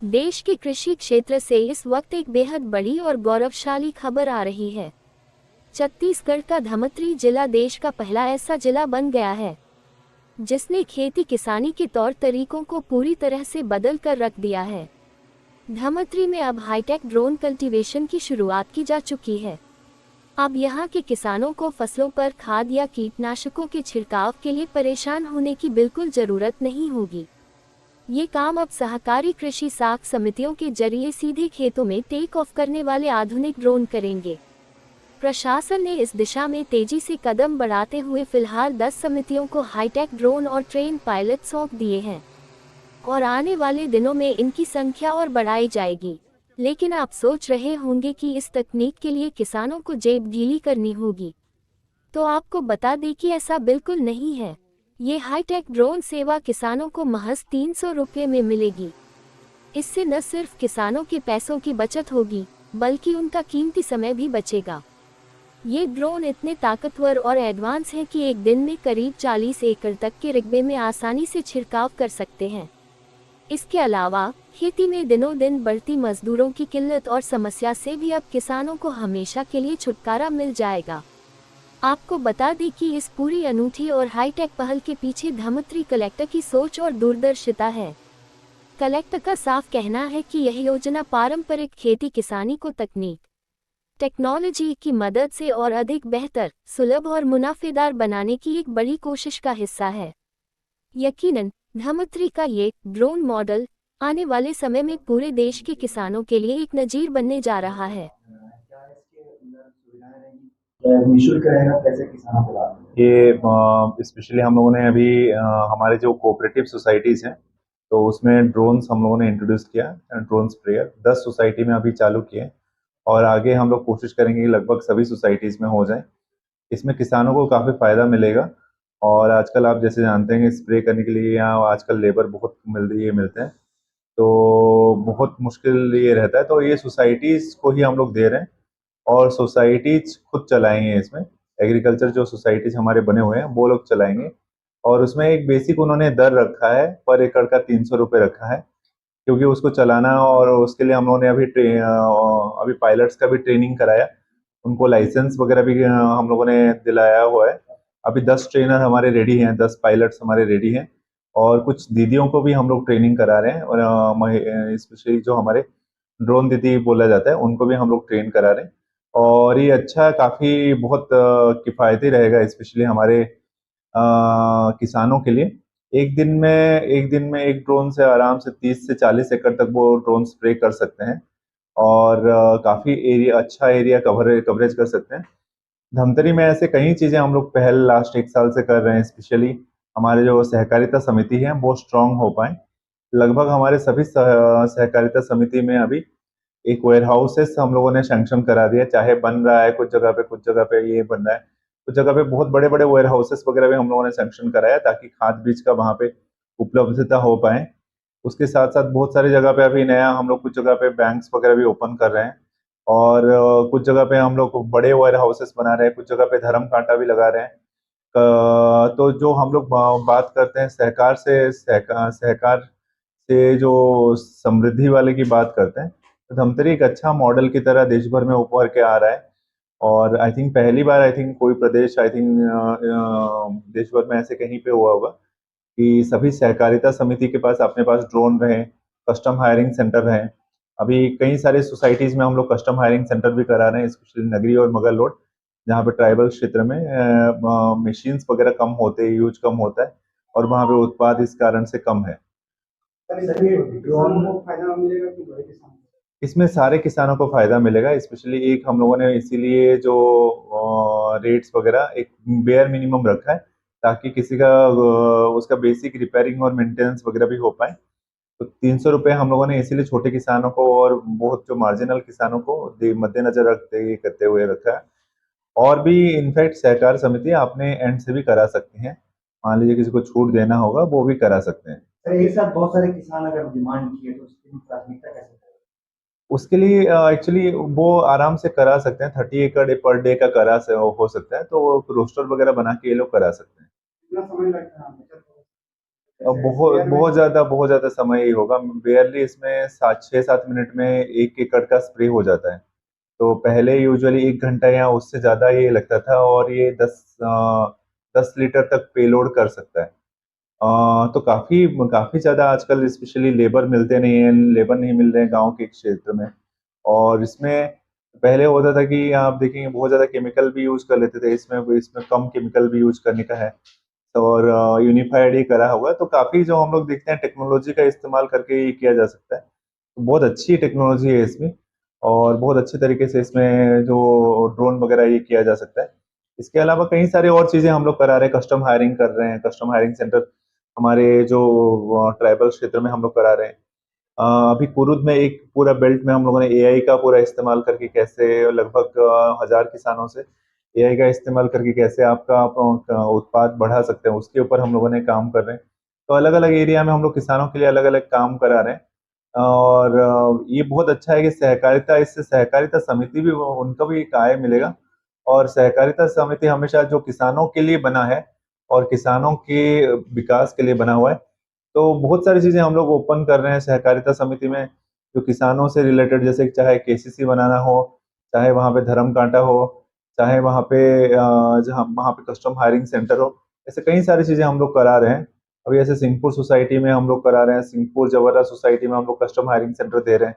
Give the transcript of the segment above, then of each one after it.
देश के कृषि क्षेत्र से इस वक्त एक बेहद बड़ी और गौरवशाली खबर आ रही है। छत्तीसगढ़ का धमतरी जिला देश का पहला ऐसा जिला बन गया है जिसने खेती किसानी के तौर तरीकों को पूरी तरह से बदल कर रख दिया है। धमतरी में अब हाईटेक ड्रोन कल्टीवेशन की शुरुआत की जा चुकी है। अब यहाँ के किसानों को फसलों पर खाद या कीटनाशकों के छिड़काव के लिए परेशान होने की बिल्कुल जरूरत नहीं होगी। ये काम अब सहकारी कृषि साख समितियों के जरिए सीधे खेतों में टेक ऑफ करने वाले आधुनिक ड्रोन करेंगे। प्रशासन ने इस दिशा में तेजी से कदम बढ़ाते हुए फिलहाल 10 समितियों को हाईटेक ड्रोन और ट्रेन पायलट सौंप दिए हैं और आने वाले दिनों में इनकी संख्या और बढ़ाई जाएगी। लेकिन आप सोच रहे होंगे कि इस तकनीक के लिए किसानों को जेब गीली करनी होगी, तो आपको बता दें कि ऐसा बिल्कुल नहीं है। ये हाईटेक ड्रोन सेवा किसानों को महज 300 रुपये में मिलेगी। इससे न सिर्फ किसानों के पैसों की बचत होगी, बल्कि उनका कीमती समय भी बचेगा। ये ड्रोन इतने ताकतवर और एडवांस हैं कि एक दिन में करीब 40 एकड़ तक के रकबे में आसानी से छिड़काव कर सकते हैं। इसके अलावा खेती में दिनों दिन बढ़ती मजदूरों की किल्लत और समस्या से भी अब किसानों को हमेशा के लिए छुटकारा मिल जाएगा। आपको बता दें कि इस पूरी अनूठी और हाईटेक पहल के पीछे धमतरी कलेक्टर की सोच और दूरदर्शिता है। कलेक्टर का साफ कहना है कि यह योजना पारंपरिक खेती किसानी को टेक्नोलॉजी की मदद से और अधिक बेहतर, सुलभ और मुनाफेदार बनाने की एक बड़ी कोशिश का हिस्सा है। यकीनन धमतरी का ये ड्रोन मॉडल आने वाले समय में पूरे देश के किसानों के लिए एक नजीर बनने जा रहा है। निःशुल्क रहेगा, कैसे किसानों को लाभ? ये स्पेशली हम लोगों ने अभी हमारे जो कोऑपरेटिव सोसाइटीज हैं तो उसमें ड्रोन्स हम लोगों ने इंट्रोड्यूस किया। ड्रोन स्प्रेयर 10 सोसाइटी में अभी चालू किए और आगे हम लोग कोशिश करेंगे कि लगभग सभी सोसाइटीज में हो जाए। इसमें किसानों को काफ़ी फ़ायदा मिलेगा और आजकल आप जैसे जानते हैं कि स्प्रे करने के लिए यहाँ आजकल लेबर बहुत मिलते हैं, तो बहुत मुश्किल ये रहता है। तो ये सोसाइटीज़ को ही हम लोग दे रहे हैं और सोसाइटीज खुद चलाएंगे। इसमें एग्रीकल्चर जो सोसाइटीज हमारे बने हुए हैं वो लोग चलाएंगे और उसमें एक बेसिक उन्होंने दर रखा है, पर एकड़ का 300 रुपये रखा है, क्योंकि उसको चलाना और उसके लिए हम लोगों ने अभी पायलट्स का भी ट्रेनिंग कराया, उनको लाइसेंस वगैरह भी हम लोगों ने दिलाया हुआ है। अभी 10 ट्रेनर हमारे रेडी हैं, 10 पायलट्स हमारे रेडी हैं और कुछ दीदियों को भी हम लोग ट्रेनिंग करा रहे हैं और स्पेशली जो हमारे ड्रोन दीदी बोला जाता है उनको भी हम लोग ट्रेन करा रहे हैं। और ये अच्छा काफ़ी बहुत किफ़ायती रहेगा, स्पेशली हमारे किसानों के लिए। एक दिन में एक ड्रोन से आराम से 30 से 40 एकड़ तक वो ड्रोन स्प्रे कर सकते हैं और काफ़ी अच्छा एरिया कवरेज कर सकते हैं। धमतरी में ऐसे कई चीज़ें हम लोग पहल लास्ट 1 साल से कर रहे हैं, स्पेशली हमारे जो सहकारिता समिति है वो स्ट्रांग हो पाए। लगभग हमारे सभी सहकारिता समिति में अभी एक वेयर हाउसेस हम लोगों ने सैंक्शन करा दिया, चाहे बन रहा है कुछ जगह पे ये बन रहा है, कुछ जगह पे बहुत बड़े बड़े वेयर हाउसेस वगैरह भी हम लोगों ने सैंक्शन कराया ताकि खाद बीज का वहाँ पे उपलब्धता हो पाए। उसके साथ साथ बहुत सारी जगह पे अभी नया हम लोग कुछ जगह पे बैंक्स वगैरह भी ओपन कर रहे हैं और कुछ जगह पे हम लोग बड़े वेयर हाउसेस बना रहे हैं, कुछ जगह पे धर्म कांटा भी लगा रहे हैं। तो जो हम लोग बात करते हैं सहकार से जो समृद्धि वाले की बात करते हैं, तो धमतरी एक अच्छा मॉडल की तरह देश भर में उभर के आ रहा है और आई थिंक पहली बार कोई प्रदेश देश भर में ऐसे कहीं पे हुआ होगा कि सभी सहकारिता समिति के पास अपने पास ड्रोन रहे, कस्टम हायरिंग सेंटर रहे। अभी कई सारी सोसाइटीज में हम लोग कस्टम हायरिंग सेंटर भी करा रहे हैं, स्पेशली नगरी और मगल रोड, जहाँ पे ट्राइबल क्षेत्र में मशीन्स वगैरह कम होते हैं, यूज कम होता है और वहाँ पे उत्पाद इस कारण से कम है। इसमें सारे किसानों को फायदा मिलेगा, स्पेशली एक हम लोगों ने इसीलिए जो रेट्स वगैरह एक बेयर मिनिमम रखा है ताकि किसी का उसका बेसिक रिपेयरिंग और मेंटेनेंस वगैरह भी हो पाए। तो 300 रुपये हम लोगों ने इसीलिए छोटे किसानों को और बहुत जो मार्जिनल किसानों को मद्देनजर रखते ये करते हुए रखा है। और भी इनफैक्ट सहकार समिति अपने एंड से भी करा सकती हैं, मान लीजिए किसी को छूट देना होगा वो भी करा सकते हैं। एक साथ बहुत सारे किसान अगर डिमांड किए तो उसकी प्राथमिकता कैसे? उसके लिए एक्चुअली वो आराम से करा सकते हैं, 30 एकड़ पर डे का हो सकता है, तो वो रोस्टर वगैरह बना के ये लोग करा सकते हैं। कितना समय लगता है? बहुत ज़्यादा समय ही होगा। बेयरली इसमें 6-7 मिनट में 1 एकड़ का स्प्रे हो जाता है। तो पहले यूजुअली 1 घंटा या उससे ज़्यादा ये लगता था, और ये 10 लीटर तक पेलोड कर सकता है। तो काफ़ी काफ़ी ज़्यादा आजकल स्पेशली लेबर मिलते नहीं हैं, लेबर नहीं मिल रहे हैं गाँव के क्षेत्र में। और इसमें पहले होता था कि आप देखेंगे बहुत ज़्यादा केमिकल भी यूज़ कर लेते थे, इसमें इसमें कम केमिकल भी यूज़ करने का है। और यूनिफाइड ही करा हुआ है, तो काफ़ी जो हम लोग देखते हैं टेक्नोलॉजी का इस्तेमाल करके ये किया जा सकता है। तो बहुत अच्छी टेक्नोलॉजी है इसमें, और बहुत अच्छे तरीके से इसमें जो ड्रोन वगैरह ये किया जा सकता है। इसके अलावा कई सारी और चीज़ें हम लोग करा रहे हैं, कस्टम हायरिंग कर रहे हैं, कस्टम हायरिंग सेंटर हमारे जो ट्राइबल क्षेत्र में हम लोग करा रहे हैं। अभी कुरुद में एक पूरा बेल्ट में हम लोगों ने एआई का पूरा इस्तेमाल करके कैसे लगभग 1000 किसानों से एआई का इस्तेमाल करके कैसे आपका आप उत्पाद बढ़ा सकते हैं, उसके ऊपर हम लोगों ने काम कर रहे हैं। तो अलग-अलग एरिया में हम लोग किसानों के लिए अलग-अलग काम करा रहे हैं। और ये बहुत अच्छा है कि सहकारिता, इससे सहकारिता समिति भी उनको भी एक आय मिलेगा। और सहकारिता समिति हमेशा जो किसानों के लिए बना है और किसानों के विकास के लिए बना हुआ है। तो बहुत सारी चीज़ें हम लोग ओपन कर रहे हैं सहकारिता समिति में, जो किसानों से रिलेटेड, जैसे चाहे केसीसी बनाना हो, चाहे वहाँ पे धर्म कांटा हो, चाहे वहाँ पे जहाँ वहाँ पे कस्टम हायरिंग सेंटर हो, ऐसे कई सारी चीज़ें हम लोग करा रहे हैं। अभी ऐसे सिंहपुर सोसाइटी में हम लोग करा रहे हैं, सिंहपुर जवारा सोसाइटी में हम लोग कस्टम हायरिंग सेंटर दे रहे हैं।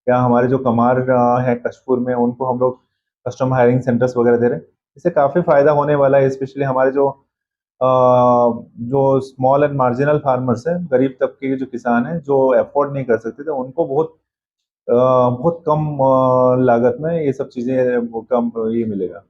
या हमारे जो कमार हैं कशपुर में, उनको हम लोग कस्टम हायरिंग सेंटर्स वगैरह दे रहे हैं। इससे काफ़ी फ़ायदा होने वाला है, स्पेशली हमारे अ, जो स्मॉल एंड मार्जिनल फार्मर्स हैं, गरीब तबके के जो किसान हैं, जो अफ़ोर्ड नहीं कर सकते थे, उनको बहुत कम लागत में ये सब चीज़ें वो कम ये मिलेगा।